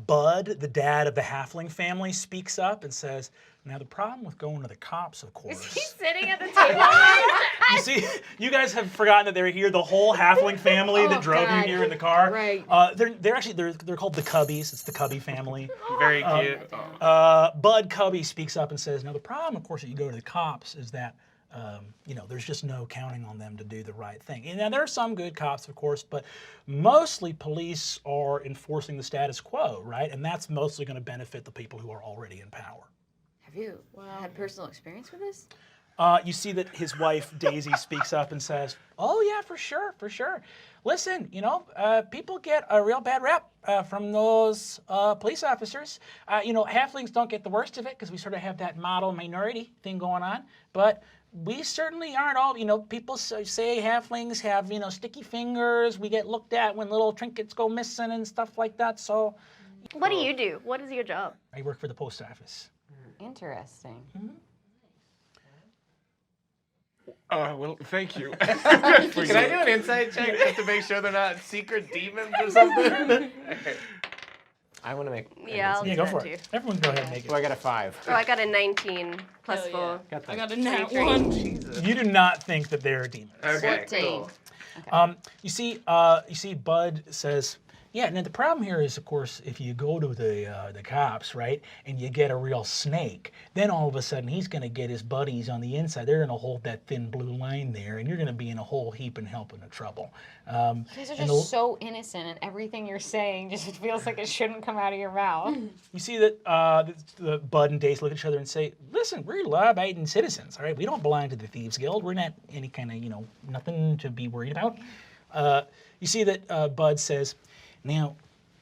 Bud, the dad of the halfling family, speaks up and says, now the problem with going to the cops, of course. Is he sitting at the table? You see, you guys have forgotten that they're here. The whole halfling family that drove you here in the car. Right. They're called the Cubbys. It's the Cubby family. Very cute. Bud Cubby speaks up and says, now the problem, of course, that you go to the cops is that there's just no counting on them to do the right thing. And now there are some good cops, of course, but mostly police are enforcing the status quo, right? And that's mostly going to benefit the people who are already in power. Have you had personal experience with this? You see that his wife, Daisy, speaks up and says, oh, yeah, for sure, for sure. Listen, people get a real bad rep from those police officers. Halflings don't get the worst of it because we sort of have that model minority thing going on. But we certainly aren't all, people say halflings have, sticky fingers. We get looked at when little trinkets go missing and stuff like that. So, what do you do? What is your job? I work for the post office. Interesting. Well, thank you. Can I do an insight check just to make sure they're not secret demons or something? I want to make. Yeah, I'll do go that for too. it. Everyone go ahead and make it. Oh, I got a 5. Oh, I got a 19 plus 4. I got a nat 23. 1. Jesus. You do not think that they're demons. Okay, 14. cool. You see, Bud says, yeah, now the problem here is, of course, if you go to the cops, right, and you get a real snake, then all of a sudden he's going to get his buddies on the inside. They're going to hold that thin blue line there, and you're going to be in a whole heap and helping of trouble. You guys are just so innocent, and everything you're saying just feels like it shouldn't come out of your mouth. You see that the Bud and Dace look at each other and say, listen, we're law-abiding citizens, all right? We don't belong to the Thieves Guild. We're not any kind of, nothing to be worried about. You see that Bud says, now,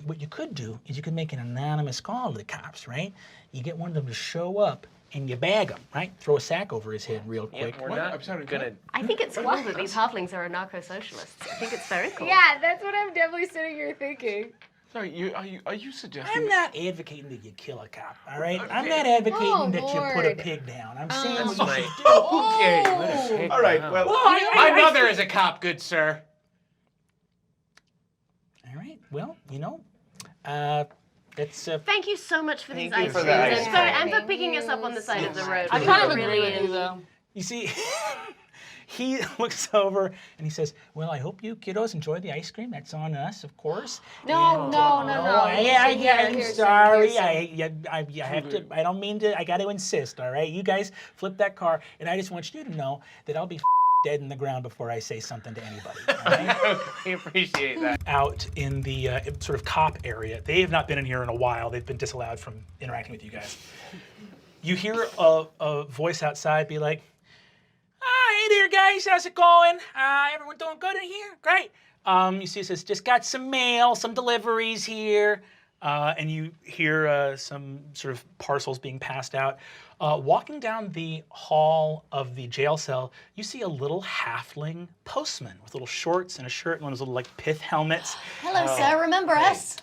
what you could do is you could make an anonymous call to the cops, right? You get one of them to show up and you bag him, right? Throw a sack over his head real quick. We're not gonna. I think it's cool that these halflings are anarcho-socialists. I think it's very cool. Yeah, that's what I'm definitely sitting here thinking. Sorry, are you suggesting? I'm not advocating that you kill a cop, all right? Okay. I'm not advocating that you put a Lord. pig down. I'm saying what you should do. Okay. All right. Well, my mother is a cop, good sir. All right. Well, that's Thank you so much for these Thank you ice for creams. the ice And, and for picking us up on the side of the road. I We kind of were agree really with you, though. You see, he looks over and he says, well, I hope you kiddos enjoy the ice cream. That's on us, of course. No. I'm Here, sorry. sir. I have to, I don't mean to, I got to insist, all right? You guys flip that car, and I just want you to know that I'll be dead in the ground before I say something to anybody, all right? I appreciate that. Out in the sort of cop area. They have not been in here in a while. They've been disallowed from interacting with you guys. You hear a voice outside be like, hey there, guys, how's it going? Everyone doing good in here? Great. You see it says, just got some mail, some deliveries here. And you hear some sort of parcels being passed out. Walking down the hall of the jail cell, you see a little halfling postman with little shorts and a shirt and one of those little like pith helmets. Hello, sir. Remember us?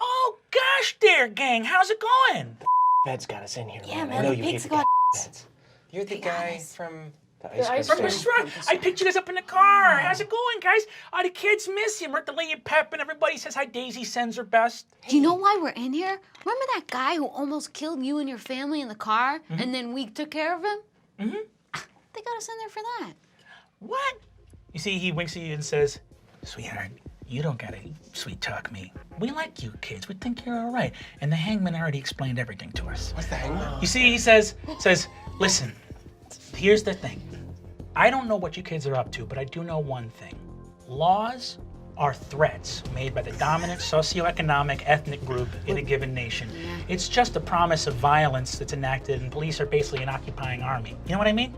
Oh gosh there, gang, how's it going? Fed's got us in here. Yeah, I man, know the you hate pigs the got feds. You're the guy from the ice ice From cream the store. restaurant. I picked you guys up in the car. How's it going, guys? The kids miss you. We're at the Lady Pep and everybody says hi. Daisy sends her best. Do you know why we're in here? Remember that guy who almost killed you and your family in the car, and then we took care of him? Mm-hmm. They got us in there for that. What? You see, he winks at you and says, sweetheart, you don't gotta sweet talk me. We like you kids. We think you're all right. And the hangman already explained everything to us. What's the hangman? You see, he says, listen, here's the thing. I don't know what you kids are up to, but I do know one thing. Laws are threats made by the dominant socioeconomic ethnic group in a given nation. It's just a promise of violence that's enacted, and police are basically an occupying army. You know what I mean?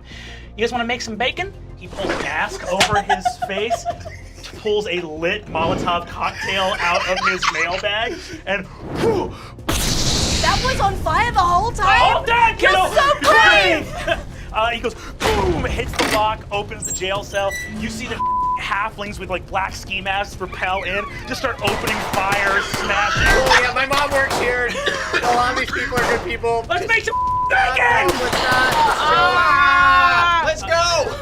You guys want to make some bacon? He pulls a mask over his face, pulls a lit Molotov cocktail out of his mailbag, and whew, That was on fire the whole time? all done, kiddo! You're so brave! He goes, boom, hits the lock, opens the jail cell. You see the halflings with like black ski masks repel in, just start opening fires, smashing. Oh yeah, my mom works here. A lot of these people are good people. Let's make some bacon! Let's go.